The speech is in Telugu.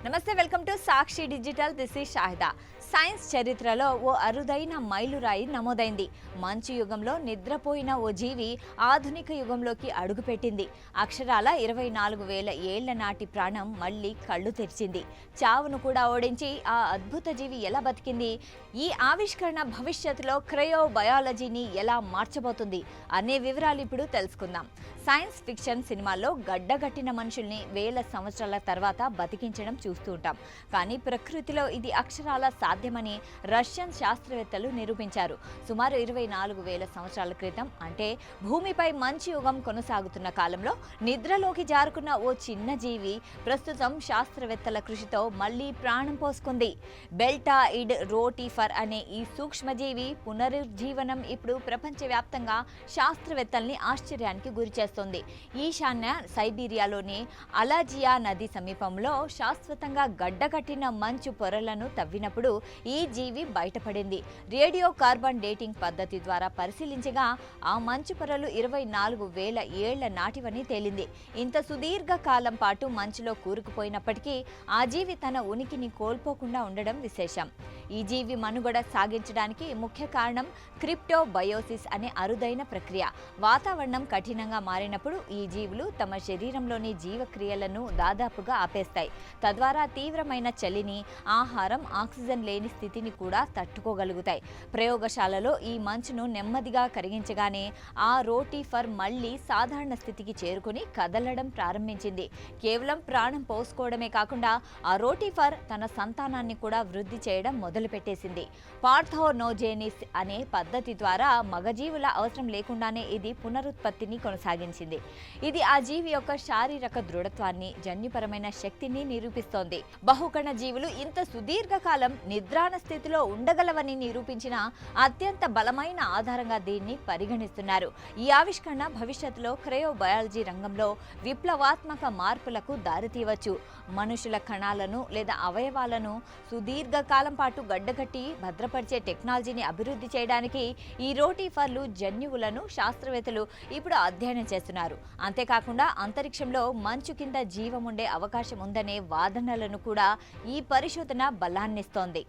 నమస్తే, welcome to Sakshi digital. This is Shahida. Science చరిత్రలో ఓ అరుదైన మైలురాయి నమోదైంది. మంచు యుగంలో నిద్రపోయిన ఓ జీవి ఆధునిక యుగంలోకి అడుగుపెట్టింది. అక్షరాల 24,000 ఏళ్ల నాటి ప్రాణం మళ్లీ కళ్ళు తెరిచింది. చావును కూడా ఓడించి ఆ అద్భుత జీవి ఎలా బతికింది? ఈ ఆవిష్కరణ భవిష్యత్తులో క్రయోబయాలజీని ఎలా మార్చబోతుంది అనే వివరాలు ఇప్పుడు తెలుసుకుందాం. సైన్స్ ఫిక్షన్ సినిమాల్లో గడ్డగట్టిన మనుషుల్ని వేల సంవత్సరాల తర్వాత బతికించడం చూస్తూ ఉంటాం. కానీ ప్రకృతిలో ఇది అక్షరాల సాధ్యమని రష్యన్ శాస్త్రవేత్తలు నిరూపించారు. సుమారు 24,000 సంవత్సరాల క్రితం, అంటే భూమిపై మంచు యుగం కొనసాగుతున్న కాలంలో నిద్రలోకి జారుకున్న ఓ చిన్న జీవి ప్రస్తుతం శాస్త్రవేత్తల కృషితో మళ్లీ ప్రాణం పోసుకుంది. బెల్టాయిడ్ రోటిఫర్ అనే ఈ సూక్ష్మజీవి పునరుజ్జీవనం ఇప్పుడు ప్రపంచవ్యాప్తంగా శాస్త్రవేత్తల్ని ఆశ్చర్యానికి గురిచేస్తుంది. ఈశాన్య సైబీరియాలోని అలాజియా నది సమీపంలో శాశ్వతంగా గడ్డకట్టిన మంచు పొరలను తవ్వినప్పుడు ఈ జీవి బయటపడింది. రేడియో కార్బన్ డేటింగ్ పద్ధతి ద్వారా పరిశీలించగా ఆ మంచు పొరలు 24,000 ఏళ్ల నాటివని తేలింది. ఇంత సుదీర్ఘ కాలం పాటు మంచులో కూరుకుపోయినప్పటికీ ఆ జీవి తన ఉనికిని కోల్పోకుండా ఉండడం విశేషం. ఈ జీవి మనుగడ సాగించడానికి ముఖ్య కారణం క్రిప్టోబయోసిస్ అనే అరుదైన ప్రక్రియ. వాతావరణం కఠినంగా మారినప్పుడు ఈ జీవులు తమ శరీరంలోని జీవక్రియలను దాదాపుగా ఆపేస్తాయి. తద్వారా తీవ్రమైన చలిని, ఆహారం, ఆక్సిజన్ లేని స్థితిని కూడా తట్టుకోగలుగుతాయి. ప్రయోగశాలలో ఈ మంచును నెమ్మదిగా కరిగించగానే ఆ రోటిఫర్ మళ్లీ సాధారణ స్థితికి చేరుకుని కదలడం ప్రారంభించింది. కేవలం ప్రాణం పోసుకోవడమే కాకుండా ఆ రోటిఫర్ తన సంతానాన్ని కూడా వృద్ధి చేయడం మొదలుపెట్టేసింది. పార్థోనోజెనిస్ అనే పద్ధతి ద్వారా మగజీవుల అవసరం లేకుండానే ఇది పునరుత్పత్తిని కొనసాగించింది. ఇది ఆ జీవి యొక్క శారీరక దృఢత్వాన్ని, జన్యుపరమైన శక్తిని నిరూపిస్తోంది. బహుకణ జీవులు ఇంత సుదీర్ఘకాలం నిద్రాణ స్థితిలో ఉండగలవని నిరూపించిన అత్యంత బలమైన ఆధారంగా దీన్ని పరిగణిస్తున్నారు. ఈ ఆవిష్కరణ భవిష్యత్తులో క్రయోబయాలజీ రంగంలో విప్లవాత్మక మార్పులకు దారితీయవచ్చు. మనుషుల కణాలను లేదా అవయవాలను సుదీర్ఘకాలం పాటు గడ్డకట్టి భద్రపరిచే టెక్నాలజీని అభివృద్ధి చేయడానికి ఈ రోటిఫర్లు జన్యువులను శాస్త్రవేత్తలు ఇప్పుడు అధ్యయనం చేస్తున్నారు. అంతేకాకుండా అంతరిక్షంలో మంచు కింద జీవం ఉండే అవకాశం ఉందనే వాదనలను కూడా ఈ పరిశోధన బలాన్నిస్తోంది.